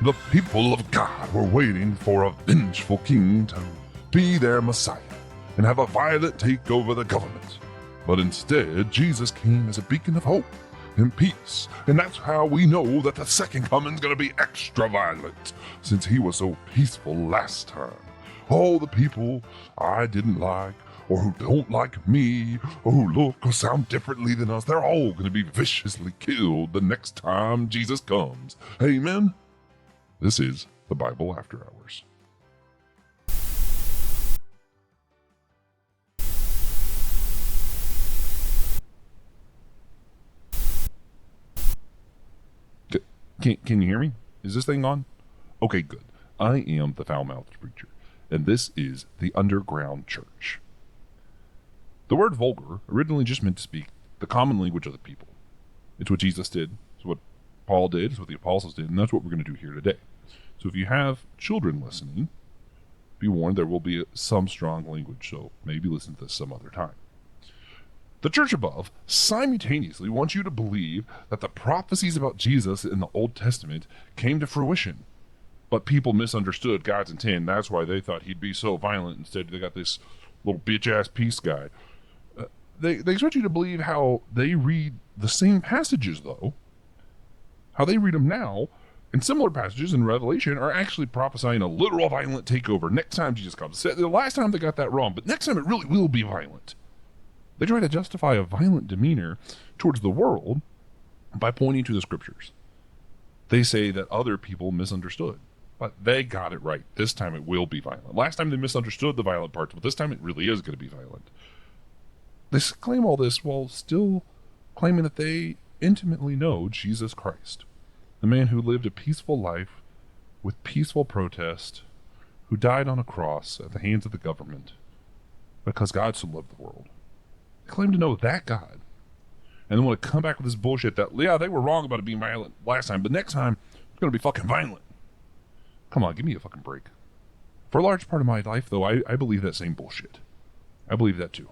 The people of God were waiting for a vengeful king to be their Messiah and have a violent take over the government. But instead, Jesus came as a beacon of hope and peace, and that's how we know that the second coming's gonna be extra violent, since he was so peaceful last time. All the people I didn't like, or who don't like me, or who look or sound differently than us, they're all gonna be viciously killed the next time Jesus comes. Amen? This is the Bible After Hours. Can you hear me? Is this thing on? Okay, good. I am the foul-mouthed preacher, and this is the underground church. The word vulgar originally just meant to speak the common language of the people. It's what Jesus did, it's what Paul did, it's what the apostles did, and that's what we're going to do here today. So if you have children listening, be warned there will be some strong language, so maybe listen to this some other time. The church above simultaneously wants you to believe that the prophecies about Jesus in the Old Testament came to fruition, but people misunderstood God's intent. That's why they thought he'd be so violent. Instead, they got this little bitch-ass peace guy. They expect you to believe how they read the same passages, though. How they read them now, and similar passages in Revelation are actually prophesying a literal violent takeover next time Jesus comes. The last time they got that wrong, but next time it really will be violent. They try to justify a violent demeanor towards the world by pointing to the scriptures. They say that other people misunderstood, but they got it right. This time it will be violent. Last time they misunderstood the violent parts, but this time it really is going to be violent. They claim all this while still claiming that they intimately know Jesus Christ, the man who lived a peaceful life with peaceful protest, who died on a cross at the hands of the government because God so loved the world. They claim to know that God, and then want to come back with this bullshit that, yeah, they were wrong about it being violent last time, but next time it's going to be fucking violent. Come on, give me a fucking break. For a large part of my life, though, I believe that same bullshit. I believe that too.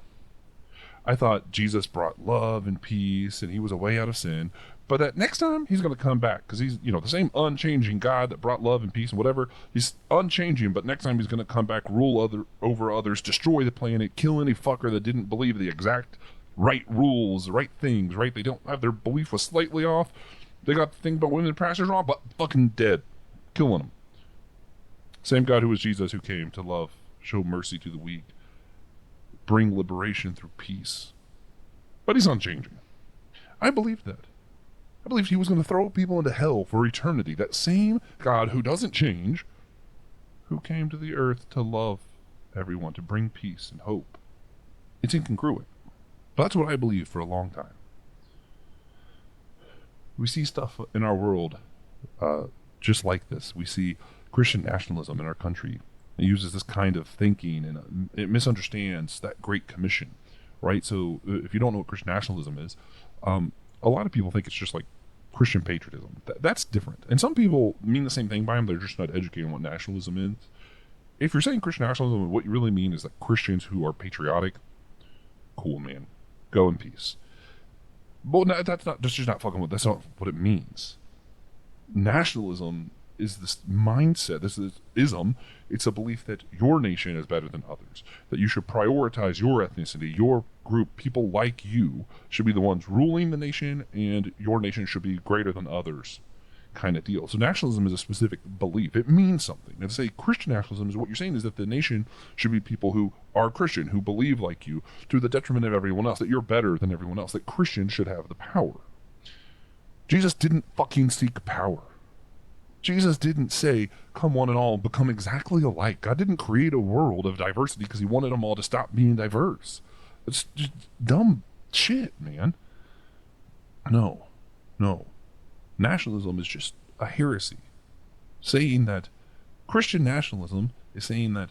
I thought Jesus brought love and peace, and he was a way out of sin, but that next time he's going to come back, because he's, the same unchanging God that brought love and peace and whatever. He's unchanging, but next time he's going to come back, rule over others, destroy the planet, kill any fucker that didn't believe the exact right rules, right things, right? They don't have their belief was slightly off. They got the thing about women and pastors wrong, but fucking dead. Killing them. Same God who was Jesus, who came to love, show mercy to the weak, bring liberation through peace. But he's unchanging. I believed that. I believed he was going to throw people into hell for eternity. That same God who doesn't change, who came to the earth to love everyone, to bring peace and hope. It's incongruent. But that's what I believed for a long time. We see stuff in our world just like this. We see Christian nationalism in our country. It uses this kind of thinking, and it misunderstands that Great Commission, right? So if you don't know what Christian nationalism is, a lot of people think it's just like Christian patriotism. That's different. And some people mean the same thing by them. They're just not educated on what nationalism is. If you're saying Christian nationalism, what you really mean is that Christians who are patriotic, cool, man, go in peace. Well, no, that's just not fucking that's not what it means. Nationalism is this mindset, this is ism. It's a belief that your nation is better than others, that you should prioritize your ethnicity, your group, people like you should be the ones ruling the nation, and your nation should be greater than others, kind of deal. So nationalism is a specific belief. It means something. And to say Christian nationalism is what you're saying is that the nation should be people who are Christian, who believe like you, to the detriment of everyone else, that you're better than everyone else, that Christians should have the power. Jesus didn't fucking seek power. Jesus didn't say, come one and all, become exactly alike. God didn't create a world of diversity because he wanted them all to stop being diverse. It's just dumb shit, man. No. Nationalism is just a heresy. Saying that Christian nationalism is saying that,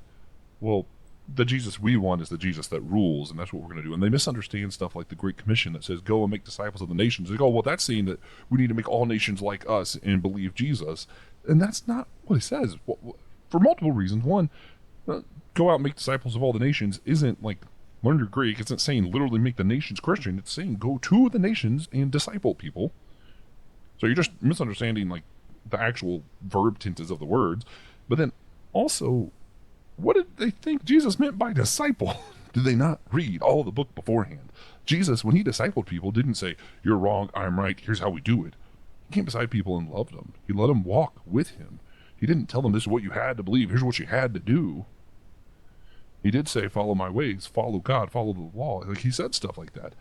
well, the Jesus we want is the Jesus that rules, and that's what we're going to do. And they misunderstand stuff like the Great Commission that says, go and make disciples of the nations. They go, well, that's saying that we need to make all nations like us and believe Jesus. And that's not what it says. For multiple reasons. One, go out and make disciples of all the nations isn't like learn your Greek. It's not saying literally make the nations Christian. It's saying go to the nations and disciple people. So you're just misunderstanding like the actual verb tenses of the words, but then also, what did they think Jesus meant by disciple? Did they not read all the book beforehand? Jesus, when he discipled people, didn't say, "You're wrong, I'm right, here's how we do it." He came beside people and loved them. He let them walk with him. He didn't tell them this is what you had to believe, here's what you had to do. He did say, "Follow my ways, follow God, follow the law." Like, he said stuff like that.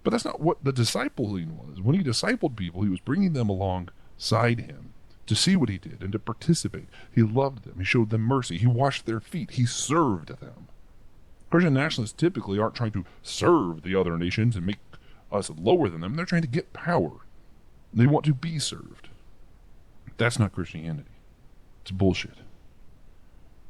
But that's not what the discipling was. When he discipled people, he was bringing them alongside him to see what he did and to participate. He loved them. He showed them mercy. He washed their feet. He served them. Christian nationalists typically aren't trying to serve the other nations and make us lower than them. They're trying to get power. They want to be served. That's not Christianity. It's bullshit.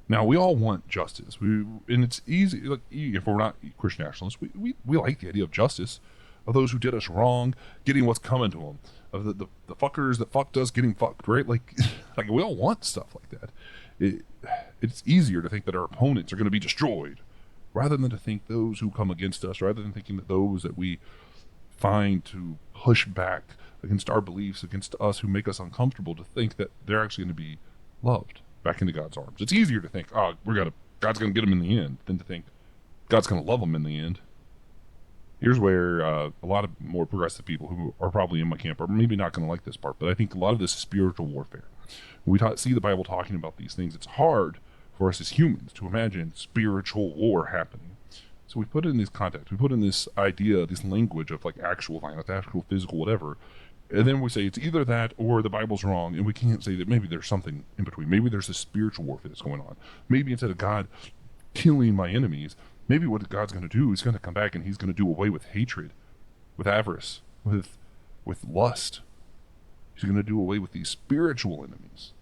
Now, we all want justice. And it's easy, like, if we're not Christian nationalists, we like the idea of justice, of those who did us wrong, getting what's coming to them, of the fuckers that fucked us getting fucked, right? Like we all want stuff like that. It's easier to think that our opponents are going to be destroyed, rather than to think those who come against us, rather than thinking that those that we find to push back against our beliefs, against us, who make us uncomfortable, to think that they're actually going to be loved back into God's arms. It's easier to think, oh, God's going to get them in the end, than to think God's going to love them in the end. Here's where a lot of more progressive people who are probably in my camp are maybe not going to like this part, but I think a lot of this is spiritual warfare. When we see the Bible talking about these things, it's hard for us as humans to imagine spiritual war happening. So we put it in this context, we put in this idea, this language of like actual violence, actual physical whatever, and then we say it's either that or the Bible's wrong, and we can't say that maybe there's something in between. Maybe there's this spiritual warfare that's going on. Maybe instead of God killing my enemies, maybe what God's going to do is going to come back and he's going to do away with hatred, with avarice, with lust. He's going to do away with these spiritual enemies.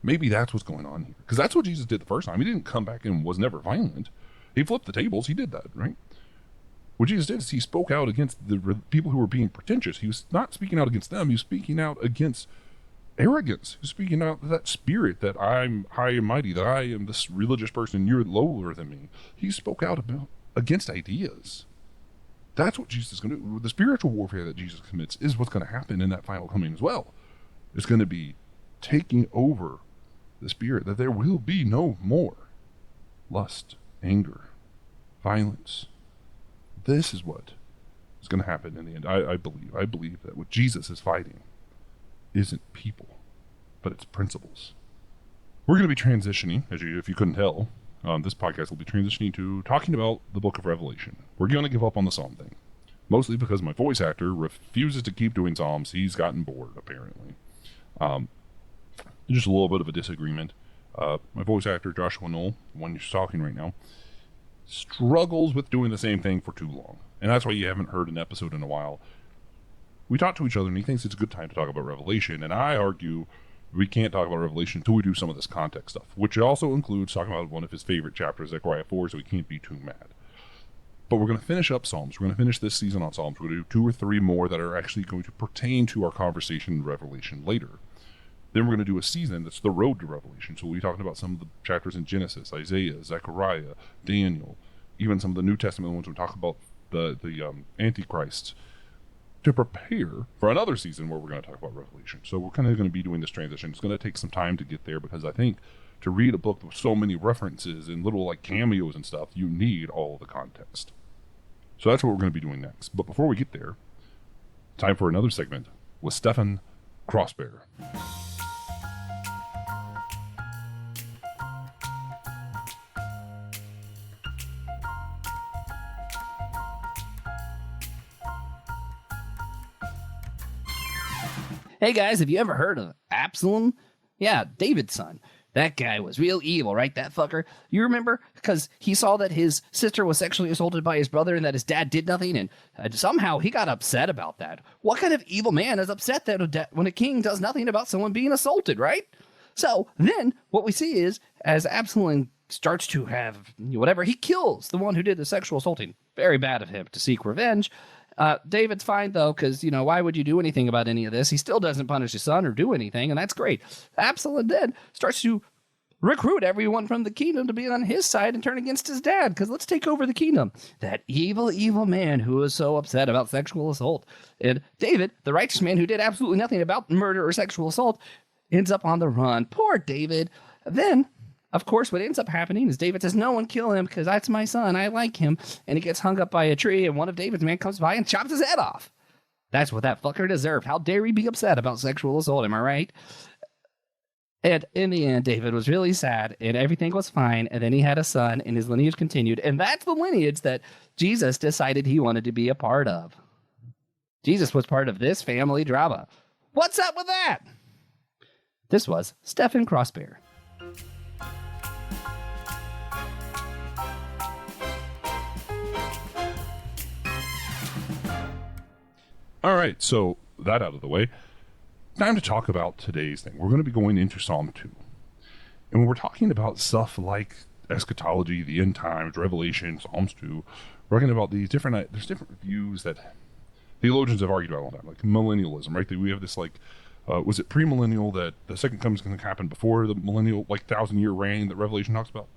Maybe that's what's going on here. Because that's what Jesus did the first time. He didn't come back and was never violent. He flipped the tables. He did that, right? What Jesus did is he spoke out against the people who were being pretentious. He was not speaking out against them. He was speaking out against arrogance. He was speaking out that spirit that I'm high and mighty, that I am this religious person, you're lower than me. He spoke out against ideas. That's what Jesus is going to do. The spiritual warfare that Jesus commits is what's going to happen in that final coming as well. It's going to be taking over the spirit, that there will be no more lust, anger, violence. This is what is going to happen in the end. I believe that what Jesus is fighting isn't people, but it's principles. We're going to be transitioning, if you couldn't tell, this podcast will be transitioning to talking about the book of Revelation. We're going to give up on the Psalm thing, mostly because my voice actor refuses to keep doing Psalms. He's gotten bored, apparently. Just a little bit of a disagreement. My voice actor, Joshua Knoll, the one who's talking right now, struggles with doing the same thing for too long. And that's why you haven't heard an episode in a while. We talk to each other, and he thinks it's a good time to talk about Revelation, and I argue we can't talk about Revelation until we do some of this context stuff, which also includes talking about one of his favorite chapters, Zechariah 4, so we can't be too mad. But we're going to finish up Psalms. We're going to finish this season on Psalms. We're going to do 2 or 3 more that are actually going to pertain to our conversation in Revelation later. Then we're going to do a season that's the road to Revelation. So we'll be talking about some of the chapters in Genesis, Isaiah, Zechariah, Daniel, even some of the New Testament ones we talk about the Antichrist, to prepare for another season where we're going to talk about Revelation. So we're kind of going to be doing this transition. It's going to take some time to get there, because I think to read a book with so many references and little like cameos and stuff, you need all the context. So that's what we're going to be doing next. But before we get there, time for another segment with Stefan Crossbear. Hey guys, have you ever heard of Absalom? Yeah, David's son. That guy was real evil, right? That fucker. You remember? Because he saw that his sister was sexually assaulted by his brother and that his dad did nothing, and somehow he got upset about that. What kind of evil man is upset that when a king does nothing about someone being assaulted, right? So then what we see is, as Absalom starts to have whatever, he kills the one who did the sexual assaulting. Very bad of him to seek revenge. David's fine, though, because, why would you do anything about any of this? He still doesn't punish his son or do anything, and that's great. Absalom then starts to recruit everyone from the kingdom to be on his side and turn against his dad, because let's take over the kingdom. That evil, evil man who was so upset about sexual assault. And David, the righteous man who did absolutely nothing about murder or sexual assault, ends up on the run. Poor David. Then, of course, what ends up happening is David says, no one kill him because that's my son. I like him. And he gets hung up by a tree, and one of David's men comes by and chops his head off. That's what that fucker deserved. How dare he be upset about sexual assault? Am I right? And in the end, David was really sad and everything was fine. And then he had a son and his lineage continued. And that's the lineage that Jesus decided he wanted to be a part of. Jesus was part of this family drama. What's up with that? This was Stephen Crossbear. All right, so that out of the way. Time to talk about today's thing. We're going to be going into Psalm 2. And when we're talking about stuff like eschatology, the end times, Revelation, Psalms 2, we're talking about these different, there's different views that theologians have argued about all the time, like millennialism, right? We have this was it premillennial that the second coming is going to happen before the millennial, 1,000-year reign that Revelation talks about?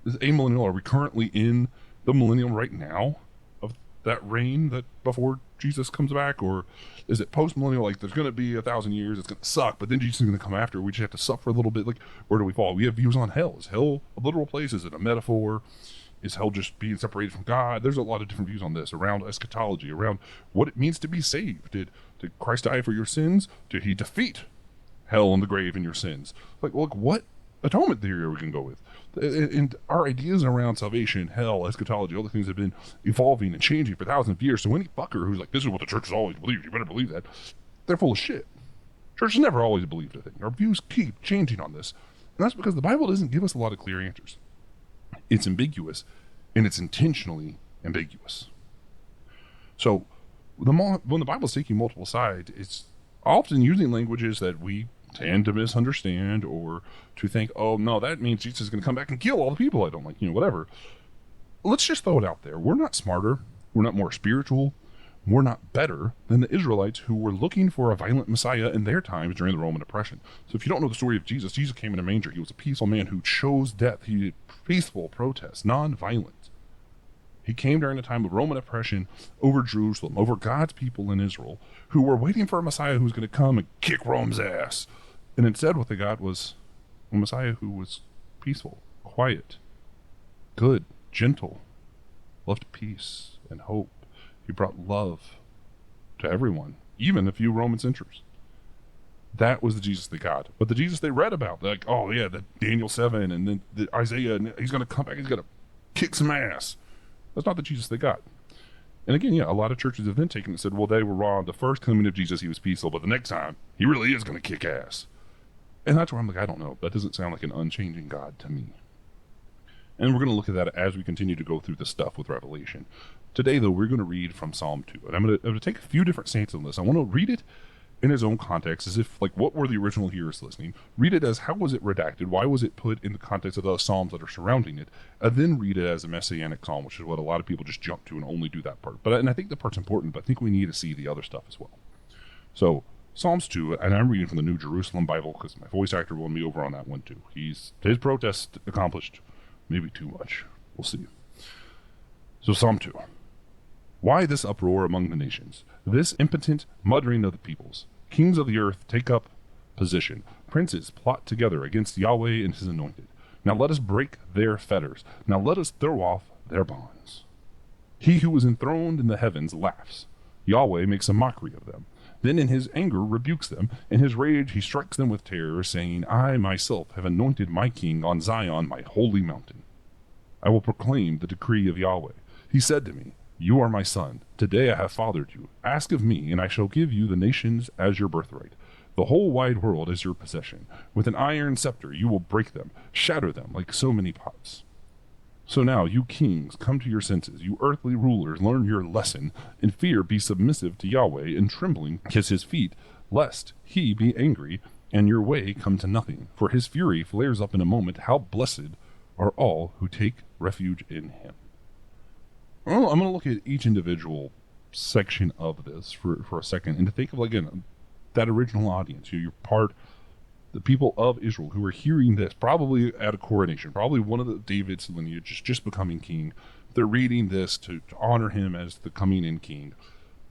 Is amillennial, are we currently in the millennium right now of that reign that before Jesus comes back? Or is it post-millennial, like there's going to be 1,000 years, it's going to suck, but then Jesus is going to come after, we just have to suffer a little bit? Like, where do we fall? We have views on hell. Is hell a literal place? Is it a metaphor? Is hell just being separated from God? There's a lot of different views on this, around eschatology, around what it means to be saved. Did Christ die for your sins? Did he defeat hell and the grave and your sins? Like, look, what atonement theory are we going to go with? And our ideas around salvation, hell, eschatology, all the things have been evolving and changing for thousands of years. So any fucker who's like, this is what the church has always believed, you better believe that, they're full of shit. Church has never always believed a thing. Our views keep changing on this. And that's because the Bible doesn't give us a lot of clear answers. It's ambiguous, and it's intentionally ambiguous. So when the Bible's taking multiple sides, it's often using languages that we tend to misunderstand, or to think, oh no, that means Jesus is going to come back and kill all the people I don't like, whatever. Let's just throw it out there. We're not smarter. We're not more spiritual. We're not better than the Israelites who were looking for a violent Messiah in their times during the Roman oppression. So if you don't know the story of Jesus, Jesus came in a manger. He was a peaceful man who chose death. He did peaceful protest, non-violent. He came during a time of Roman oppression over Jerusalem, over God's people in Israel, who were waiting for a Messiah who was going to come and kick Rome's ass. And instead what they got was a Messiah who was peaceful, quiet, good, gentle, loved peace and hope. He brought love to everyone, even a few Roman censors. That was the Jesus they got. But the Jesus they read about, like, oh yeah, the Daniel 7 and then the Isaiah, and he's going to come back, he's going to kick some ass. That's not the Jesus they got. And again, yeah, a lot of churches have then taken and said, well, they were wrong. The first coming of Jesus, he was peaceful, but the next time, he really is going to kick ass. And that's where I'm like, I don't know. That doesn't sound like an unchanging God to me. And we're going to look at that as we continue to go through the stuff with Revelation. Today, though, we're going to read from Psalm 2. And I'm going to take a few different stances on this. I want to read it in its own context, as if, like, what were the original hearers listening? Read it as, how was it redacted? Why was it put in the context of the psalms that are surrounding it? And then read it as a messianic psalm, which is what a lot of people just jump to and only do that part. And I think the part's important, but I think we need to see the other stuff as well. So, Psalms 2, and I'm reading from the New Jerusalem Bible, because my voice actor will be over on that one too. His protest accomplished maybe too much. We'll see. So, Psalm 2. Why this uproar among the nations? This impotent muttering of the peoples. Kings of the earth take up position. Princes plot together against Yahweh and his anointed. Now let us break their fetters. Now let us throw off their bonds. He who is enthroned in the heavens laughs. Yahweh makes a mockery of them. Then in his anger rebukes them. In his rage he strikes them with terror, saying, I myself have anointed my king on Zion, my holy mountain. I will proclaim the decree of Yahweh. He said to me, You are my son. Today I have fathered you. Ask of me, and I shall give you the nations as your birthright. The whole wide world is your possession. With an iron scepter you will break them, shatter them like so many pots. So now, you kings, come to your senses. You earthly rulers, learn your lesson. In fear be submissive to Yahweh. In trembling kiss his feet, lest he be angry, and your way come to nothing. For his fury flares up in a moment. How blessed are all who take refuge in him. Well, I'm going to look at each individual section of this for a second, and to think of, again, that original audience. You're part The people of Israel who are hearing this, probably at a coronation, probably one of the David's lineage just becoming king, they're reading this to honor him as the coming in king.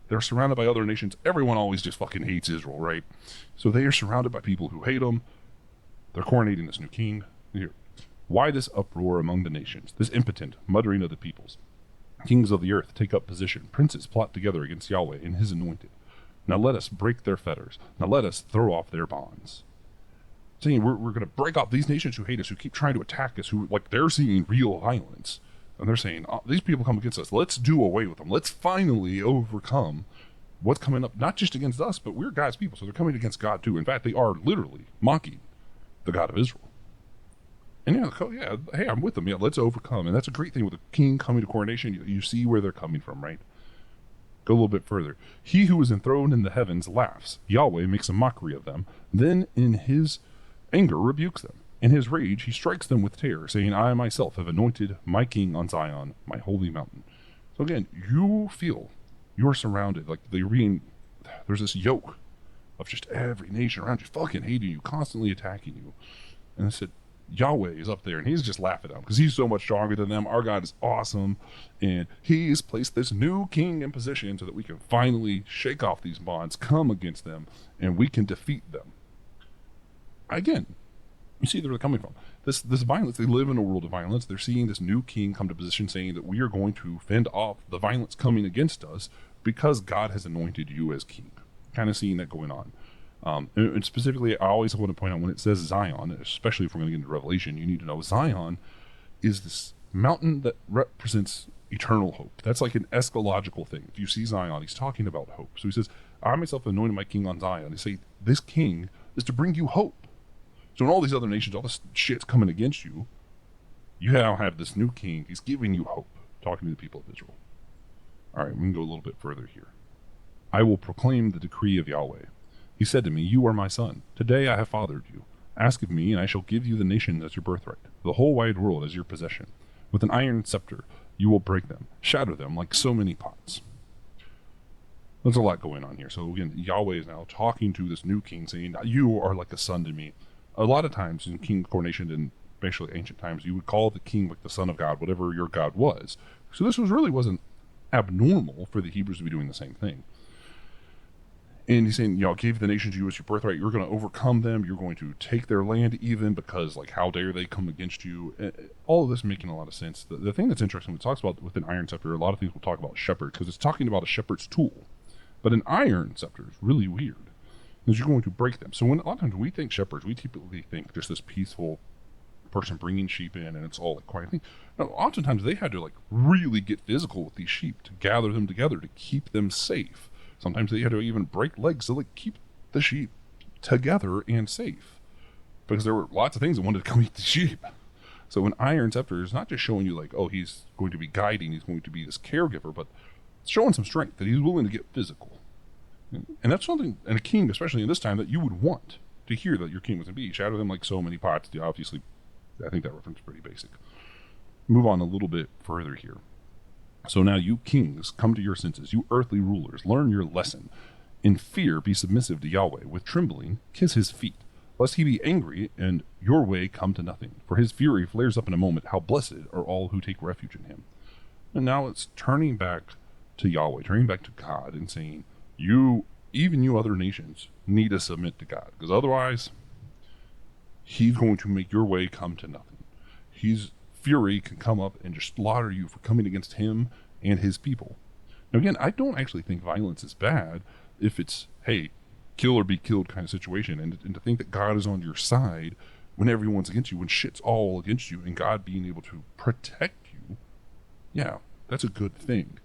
They're surrounded by other nations. Everyone always just fucking hates Israel, right? So they are surrounded by people who hate them. They're coronating this new king. Here. Why this uproar among the nations, this impotent muttering of the peoples? Kings of the earth take up position. Princes plot together against Yahweh and his anointed. Now let us break their fetters. Now let us throw off their bonds. Saying we're going to break off these nations who hate us, who keep trying to attack us, who, like, they're seeing real violence. And they're saying, oh, these people come against us. Let's do away with them. Let's finally overcome what's coming up, not just against us, but we're God's people. So they're coming against God too. In fact, they are literally mocking the God of Israel. And yeah, hey, I'm with them. Yeah, let's overcome. And that's a great thing with a king coming to coronation. You see where they're coming from, right? Go a little bit further. He who is enthroned in the heavens laughs. Yahweh makes a mockery of them. Then in his anger rebukes them. In his rage, he strikes them with terror, saying, I myself have anointed my king on Zion, my holy mountain. So again, you feel you're surrounded, like there's this yoke of just every nation around you fucking hating you, constantly attacking you. And I said, Yahweh is up there, and he's just laughing at them because he's so much stronger than them. Our God is awesome, and he's placed this new king in position so that we can finally shake off these bonds, come against them, and we can defeat them. Again, you see where they're coming from. This violence, they live in a world of violence. They're seeing this new king come to position saying that we are going to fend off the violence coming against us because God has anointed you as king. Kind of seeing that going on. And specifically, I always want to point out when it says Zion, especially if we're going to get into Revelation, you need to know Zion is this mountain that represents eternal hope. That's like an eschatological thing. If you see Zion, he's talking about hope. So he says, I myself anointed my king on Zion. They say, this king is to bring you hope. So in all these other nations, all this shit's coming against you, you now have this new king. He's giving you hope, talking to the people of Israel. All right, we can go a little bit further here. I will proclaim the decree of Yahweh. He said to me, you are my son. Today I have fathered you. Ask of me, and I shall give you the nation as your birthright, the whole wide world as your possession. With an iron scepter you will break them, shatter them like so many pots. There's a lot going on here. So again, Yahweh is now talking to this new king, saying, you are like a son to me. A lot of times in king coronation, and especially ancient times, you would call the king like the son of God, whatever your God was. So this wasn't abnormal for the Hebrews to be doing the same thing. And he's saying, I gave the nations to you as your birthright. You're going to overcome them. You're going to take their land even because, like, how dare they come against you? All of this making a lot of sense. The thing that's interesting, when it talks about with an iron scepter, a lot of things we'll talk about shepherds because it's talking about a shepherd's tool. But an iron scepter is really weird because you're going to break them. So a lot of times when we think shepherds, we typically think just this peaceful person bringing sheep in and it's all like quiet thing. No, oftentimes they had to like really get physical with these sheep to gather them together to keep them safe. Sometimes they had to even break legs to like keep the sheep together and safe because there were lots of things that wanted to come eat the sheep. So an iron scepter is not just showing you like, oh, he's going to be guiding, he's going to be this caregiver, but it's showing some strength that he's willing to get physical. And that's something, and a king, especially in this time, that you would want to hear that your king was going to be. Shatter them like so many pots. Obviously, I think that reference is pretty basic. Move on a little bit further here. So now you kings, come to your senses. You earthly rulers, learn your lesson. In fear, be submissive to Yahweh. With trembling, kiss his feet, lest he be angry and your way come to nothing. For his fury flares up in a moment. How blessed are all who take refuge in him. And now it's turning back to Yahweh, turning back to God and saying, even you other nations need to submit to God, because otherwise he's going to make your way come to nothing. His fury can come up and just slaughter you for coming against him and his people. Now again, I don't actually think violence is bad if it's, hey, kill or be killed kind of situation, and to think that God is on your side when everyone's against you, when shit's all against you, and God being able to protect you, yeah, that's a good thing.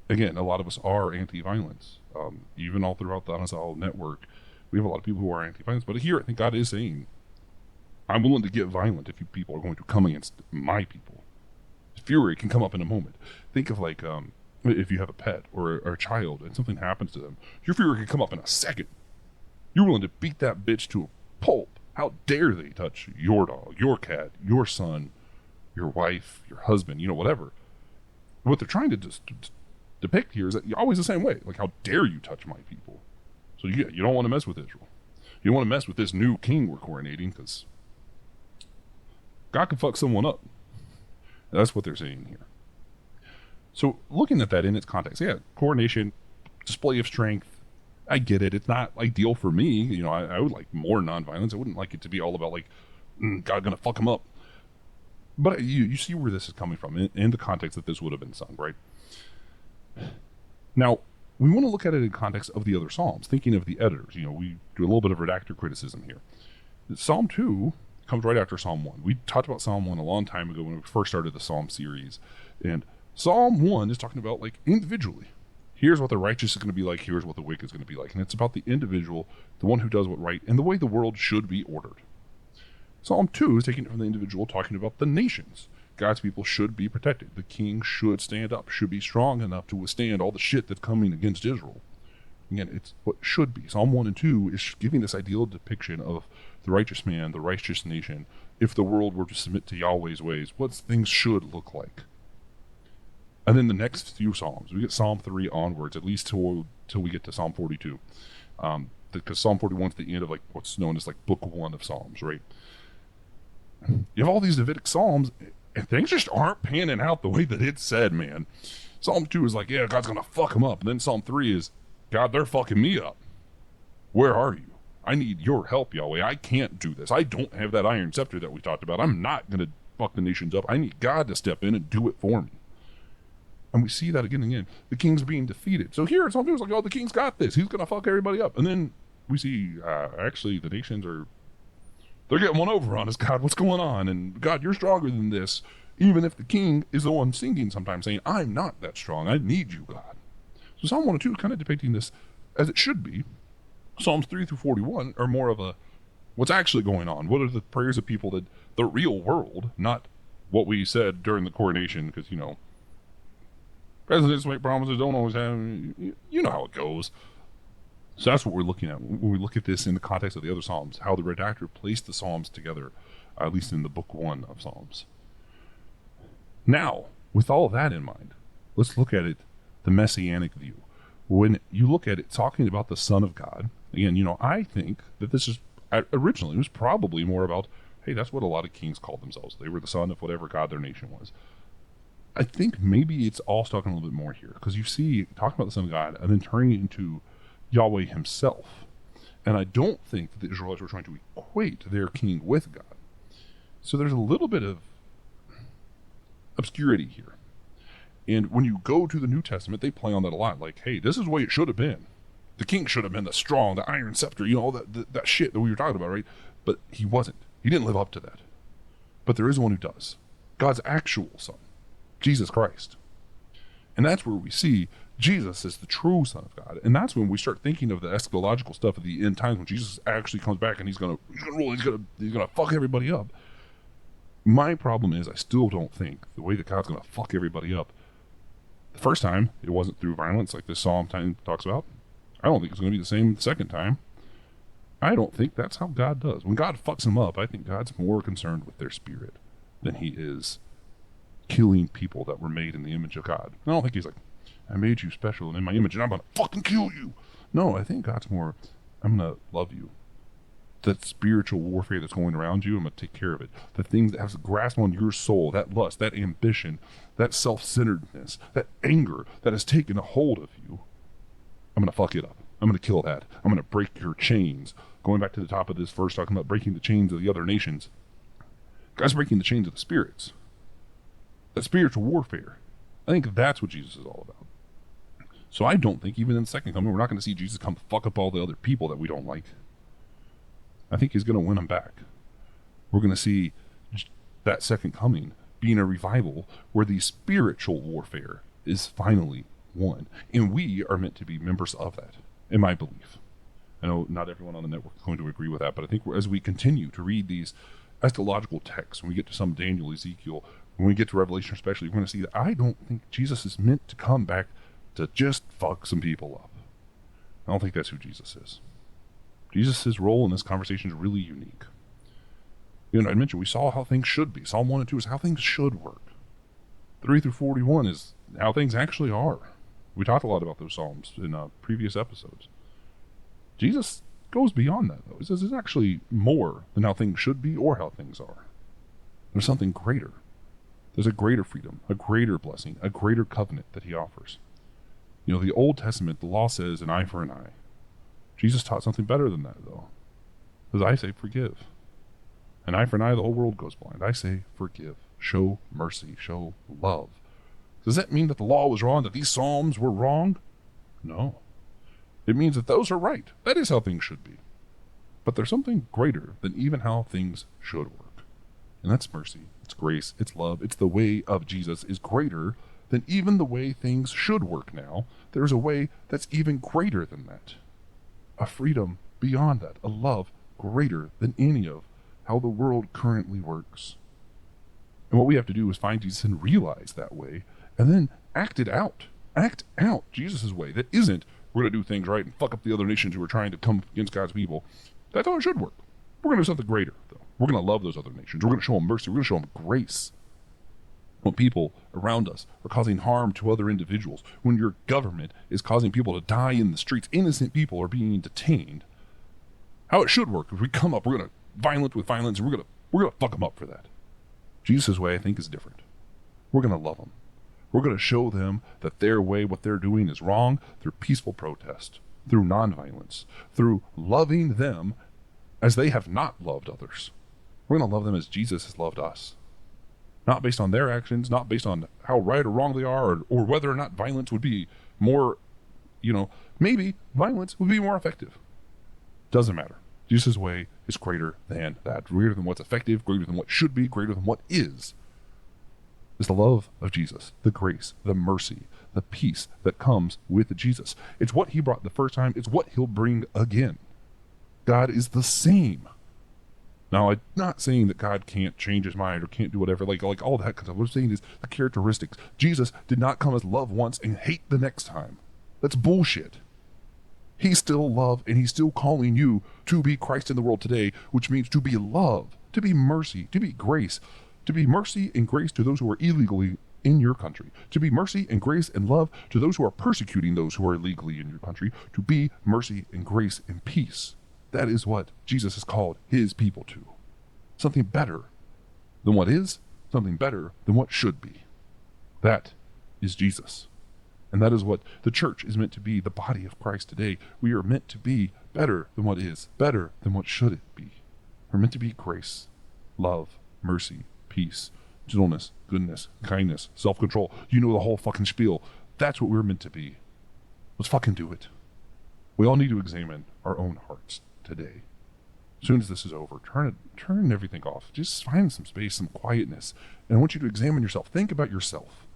Again, a lot of us are anti-violence. Even all throughout the Anazal network, we have a lot of people who are anti-violence. But here, I think God is saying, I'm willing to get violent if you people are going to come against my people. Fury can come up in a moment. Think of like, if you have a pet or a child and something happens to them, your fury can come up in a second. You're willing to beat that bitch to a pulp. How dare they touch your dog, your cat, your son, your wife, your husband, whatever. What they're trying to just depict here is that you're always the same way. Like, how dare you touch my people? So you don't want to mess with Israel. You don't want to mess with this new king we're coronating because God can fuck someone up. That's what they're saying here. So looking at that in its context, yeah, coronation, display of strength, I get it. It's not ideal for me. You know, I would like more nonviolence. I wouldn't like it to be all about like, God gonna fuck him up. But you see where this is coming from in the context that this would have been sung, right? Now, we want to look at it in context of the other Psalms, thinking of the editors. You know, we do a little bit of redactor criticism here. Psalm 2 comes right after Psalm 1. We talked about Psalm 1 a long time ago when we first started the Psalm series. And Psalm 1 is talking about, like, individually. Here's what the righteous is going to be like. Here's what the wicked is going to be like. And it's about the individual, the one who does what right, and the way the world should be ordered. Psalm 2 is taking it from the individual, talking about the nations. God's people should be protected. The king should stand up, should be strong enough to withstand all the shit that's coming against Israel. Again, it's what should be. Psalm 1 and 2 is giving this ideal depiction of the righteous man, the righteous nation. If the world were to submit to Yahweh's ways, what things should look like. And then the next few Psalms, we get Psalm 3 onwards, at least till we get to Psalm 42. Because Psalm 41 is the end of like what's known as like Book 1 of Psalms, right? You have all these Davidic Psalms, and things just aren't panning out the way that it's said, man. Psalm 2 is like, yeah, God's going to fuck him up. And then Psalm 3 is, God, they're fucking me up. Where are you? I need your help, Yahweh. I can't do this. I don't have that iron scepter that we talked about. I'm not going to fuck the nations up. I need God to step in and do it for me. And we see that again and again. The king's being defeated. So here, Psalm 2 is like, oh, the king's got this. He's going to fuck everybody up. And then we see, actually, the nations are, they're getting one over on us. God, what's going on? And God, you're stronger than this. Even if the king is the one singing sometimes, saying, I'm not that strong. I need you, God. So Psalm 1 and 2 is kind of depicting this as it should be. Psalms 3 through 41 are more of a, what's actually going on? What are the prayers of people that, the real world, not what we said during the coronation, because, you know, presidents make promises, don't always have, you know how it goes. So that's what we're looking at when we look at this in the context of the other Psalms, how the redactor placed the Psalms together, at least in the book 1 of Psalms. Now, with all of that in mind, let's look at it, the messianic view. When you look at it talking about the Son of God, again, you know, I think that this is, originally, it was probably more about, hey, that's what a lot of kings called themselves. They were the son of whatever God their nation was. I think maybe it's all talking a little bit more here, because you see, talking about the Son of God, and then turning it into Yahweh himself. And I don't think that the Israelites were trying to equate their king with God. So there's a little bit of obscurity here. And when you go to the New Testament, they play on that a lot. Like, hey, this is the way it should have been. The king should have been the strong, the iron scepter, you know, all that shit that we were talking about, right? But he wasn't. He didn't live up to that. But there is one who does. God's actual son, Jesus Christ. And that's where we see Jesus is the true Son of God. And that's when we start thinking of the eschatological stuff of the end times, when Jesus actually comes back and he's gonna rule, he's gonna fuck everybody up. My problem is I still don't think the way that God's gonna fuck everybody up, the first time it wasn't through violence like this Psalm talks about. I don't think it's gonna be the same the second time. I don't think that's how God does. When God fucks them up, I think God's more concerned with their spirit than he is killing people that were made in the image of God. I don't think he's like, I made you special and in my image and I'm going to fucking kill you. No, I think God's more, I'm going to love you. That spiritual warfare that's going around you, I'm going to take care of it. The things that have a grasp on your soul, that lust, that ambition, that self-centeredness, that anger that has taken a hold of you, I'm going to fuck it up. I'm going to kill that. I'm going to break your chains. Going back to the top of this verse, talking about breaking the chains of the other nations. God's breaking the chains of the spirits. That spiritual warfare. I think that's what Jesus is all about. So I don't think even in the second coming, we're not going to see Jesus come fuck up all the other people that we don't like. I think he's going to win them back. We're going to see that second coming being a revival where the spiritual warfare is finally won. And we are meant to be members of that, in my belief. I know not everyone on the network is going to agree with that, but I think as we continue to read these eschatological texts, when we get to some Daniel, Ezekiel, when we get to Revelation especially, we're going to see that I don't think Jesus is meant to come back to just fuck some people up. I don't think that's who Jesus is. Jesus' role in this conversation is really unique. You know, I mentioned we saw how things should be. Psalm 1 and 2 is how things should work. 3 through 41 is how things actually are. We talked a lot about those Psalms in previous episodes. Jesus goes beyond that, though. He says it's actually more than how things should be or how things are. There's something greater. There's a greater freedom, a greater blessing, a greater covenant that he offers. You know, the Old Testament, the law says an eye for an eye. Jesus taught something better than that, though. Because I say forgive. An eye for an eye, the whole world goes blind. I say forgive. Show mercy. Show love. Does that mean that the law was wrong, that these psalms were wrong? No. It means that those are right. That is how things should be. But there's something greater than even how things should work. And that's mercy. It's grace. It's love. It's the way of Jesus is greater than even the way things should work now. There's a way that's even greater than that. A freedom beyond that. A love greater than any of how the world currently works. And what we have to do is find Jesus and realize that way, and then act it out. Act out Jesus' way. That isn't, we're going to do things right and fuck up the other nations who are trying to come against God's people. That's how it should work. We're going to do something greater, though. We're going to love those other nations. We're going to show them mercy. We're going to show them grace. When people around us are causing harm to other individuals, when your government is causing people to die in the streets, innocent people are being detained, how it should work is we come up, we're going to violence with violence, and we're going to fuck them up for that. Jesus' way, I think, is different. We're going to love them. We're going to show them that their way, what they're doing is wrong through peaceful protest, through nonviolence, through loving them as they have not loved others. We're going to love them as Jesus has loved us. Not based on their actions, not based on how right or wrong they are, or whether or not violence would be more, maybe violence would be more effective. Doesn't matter. Jesus' way is greater than that, greater than what's effective, greater than what should be, greater than what is. It's the love of Jesus, the grace, the mercy, the peace that comes with Jesus. It's what he brought the first time. It's what he'll bring again. God is the same. Now, I'm not saying that God can't change his mind or can't do whatever, like all that kind of stuff. What I'm saying is the characteristics. Jesus did not come as love once and hate the next time. That's bullshit. He's still love, and he's still calling you to be Christ in the world today, which means to be love, to be mercy, to be grace, to be mercy and grace to those who are illegally in your country, to be mercy and grace and love to those who are persecuting those who are illegally in your country, to be mercy and grace and peace. That is what Jesus has called his people to. Something better than what is, something better than what should be. That is Jesus. And that is what the church is meant to be, the body of Christ today. We are meant to be better than what is, better than what should it be. We're meant to be grace, love, mercy, peace, gentleness, goodness, kindness, self-control. You know the whole fucking spiel. That's what we're meant to be. Let's fucking do it. We all need to examine our own hearts today. As soon as this is over, turn everything off. Just find some space, some quietness. And I want you to examine yourself. Think about yourself.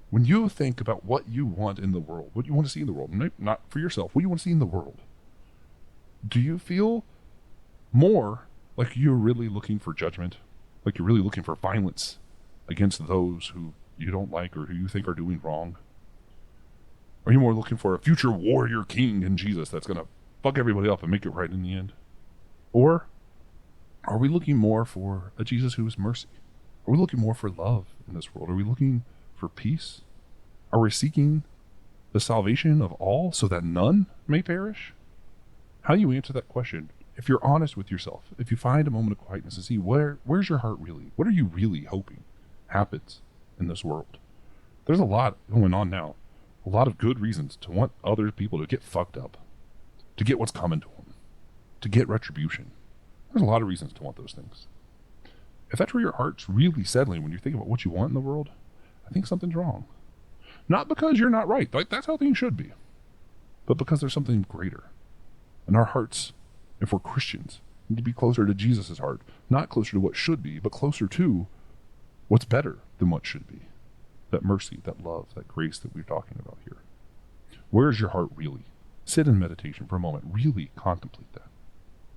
When you think about what you want in the world, what you want to see in the world, not for yourself, what you want to see in the world, do you feel more like you're really looking for judgment? Like you're really looking for violence against those who you don't like or who you think are doing wrong? Are you more looking for a future warrior king in Jesus that's going to fuck everybody up and make it right in the end? Or are we looking more for a Jesus who is mercy? Are we looking more for love in this world? Are we looking for peace? Are we seeking the salvation of all so that none may perish? How do you answer that question? If you're honest with yourself, if you find a moment of quietness and see where's your heart really? What are you really hoping happens in this world? There's a lot going on now. A lot of good reasons to want other people to get fucked up, to get what's coming to them, to get retribution. There's a lot of reasons to want those things. If that's where your heart's really settling when you think about what you want in the world, I think something's wrong. Not because you're not right, like that's how things should be, but because there's something greater. And our hearts, if we're Christians, need to be closer to Jesus' heart, not closer to what should be, but closer to what's better than what should be. That mercy, that love, that grace that we're talking about here. Where's your heart really? Sit in meditation for a moment. Really contemplate that.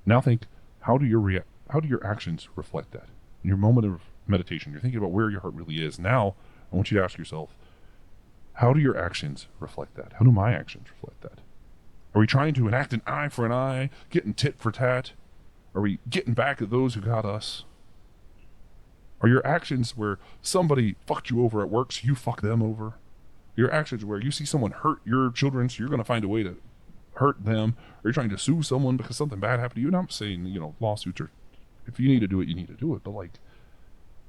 Now think, how do your actions reflect that? In your moment of meditation, you're thinking about where your heart really is. Now, I want you to ask yourself, how do your actions reflect that? How do my actions reflect that? Are we trying to enact an eye for an eye, getting tit for tat? Are we getting back at those who got us? Are your actions where somebody fucked you over at work, so you fuck them over? Your actions where you see someone hurt your children, so you're going to find a way to hurt them, or you're trying to sue someone because something bad happened to you. And I'm saying, lawsuits are, if you need to do it, you need to do it. But like,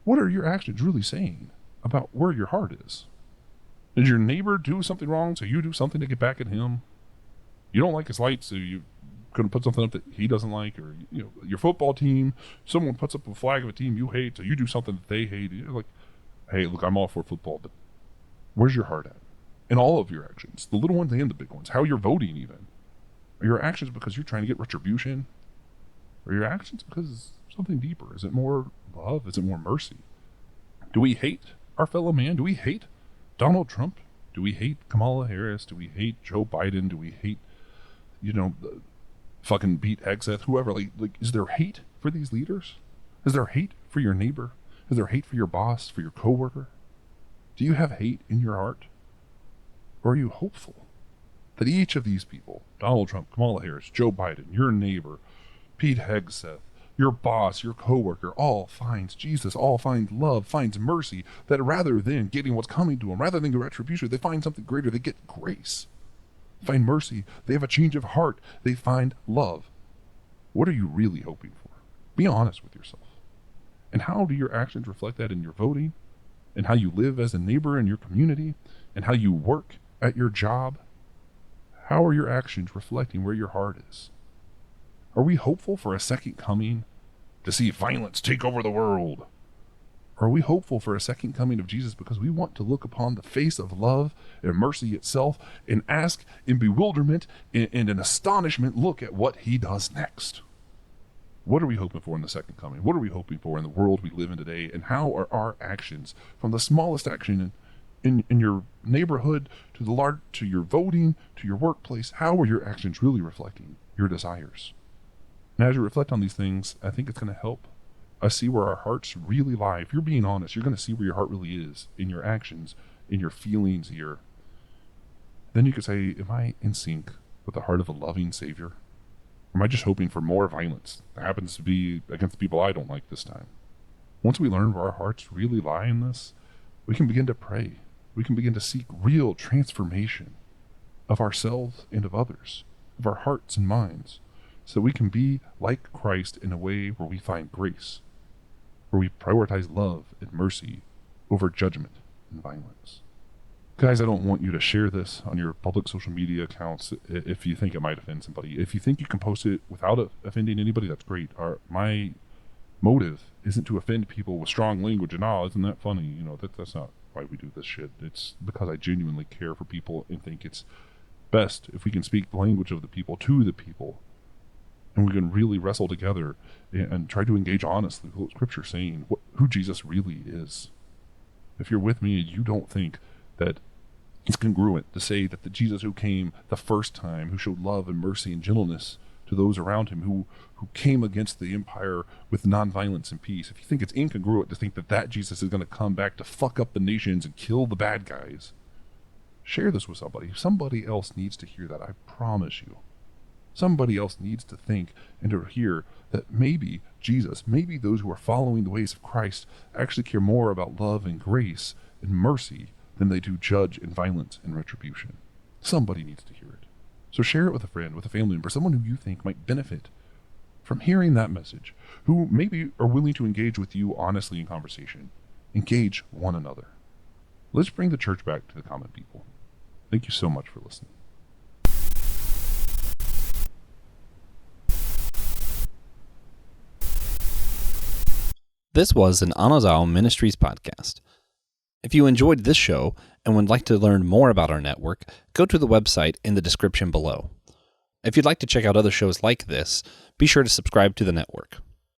what are your actions really saying about where your heart is? Did your neighbor do something wrong, so you do something to get back at him? You don't like his lights, so you couldn't put something up that he doesn't like, or your football team, someone puts up a flag of a team you hate, so you do something that they hate. You're like, hey, look, I'm all for football, but where's your heart at? In all of your actions, the little ones and the big ones, how you're voting even. Are your actions because you're trying to get retribution? Or your actions because something deeper? Is it more love? Is it more mercy? Do we hate our fellow man? Do we hate Donald Trump? Do we hate Kamala Harris? Do we hate Joe Biden? Do we hate, the fucking Pete Hegseth, whoever? Like, is there hate for these leaders? Is there hate for your neighbor? Is there hate for your boss, for your coworker? Do you have hate in your heart? Or are you hopeful that each of these people, Donald Trump, Kamala Harris, Joe Biden, your neighbor, Pete Hegseth, your boss, your coworker, all finds Jesus, all finds love, finds mercy, that rather than getting what's coming to them, rather than retribution, they find something greater, they get grace, find mercy, they have a change of heart, they find love. What are you really hoping for? Be honest with yourself. And how do your actions reflect that in your voting, and how you live as a neighbor in your community, and how you work at your job? How are your actions reflecting where your heart is? Are we hopeful for a second coming to see violence take over the world? Or are we hopeful for a second coming of Jesus because we want to look upon the face of love and mercy itself and ask in bewilderment and in astonishment, look at what he does next? What are we hoping for in the second coming? What are we hoping for in the world we live in today? And how are our actions, from the smallest action in your neighborhood to your voting, to your workplace, how are your actions really reflecting your desires? And as you reflect on these things, I think it's going to help us see where our hearts really lie. If you're being honest, you're going to see where your heart really is in your actions, in your feelings here. Then you could say, am I in sync with the heart of a loving Savior? Or am I just hoping for more violence that happens to be against the people I don't like this time? Once we learn where our hearts really lie in this, we can begin to pray. We can begin to seek real transformation of ourselves and of others, of our hearts and minds, so we can be like Christ in a way where we find grace, where we prioritize love and mercy over judgment and violence. Guys, I don't want you to share this on your public social media accounts if you think it might offend somebody. If you think you can post it without offending anybody, that's great. My motive isn't to offend people with strong language and isn't that funny? That's not why we do this shit. It's because I genuinely care for people and think it's best if we can speak the language of the people to the people, and we can really wrestle together and try to engage honestly with what Scripture's saying, who Jesus really is. If you're with me and you don't think that it's congruent to say that the Jesus who came the first time, who showed love and mercy and gentleness to those around him, who came against the empire with nonviolence and peace, if you think it's incongruent to think that Jesus is going to come back to fuck up the nations and kill the bad guys, share this with somebody. Somebody else needs to hear that, I promise you. Somebody else needs to think and to hear that maybe Jesus, maybe those who are following the ways of Christ actually care more about love and grace and mercy than they do judge and violence and retribution. Somebody needs to hear it. So share it with a friend, with a family member, someone who you think might benefit from hearing that message, who maybe are willing to engage with you honestly in conversation. Engage one another. Let's bring the church back to the common people. Thank you so much for listening. This was an Anazao Ministries podcast. If you enjoyed this show and would like to learn more about our network, go to the website in the description below. If you'd like to check out other shows like this, be sure to subscribe to the network.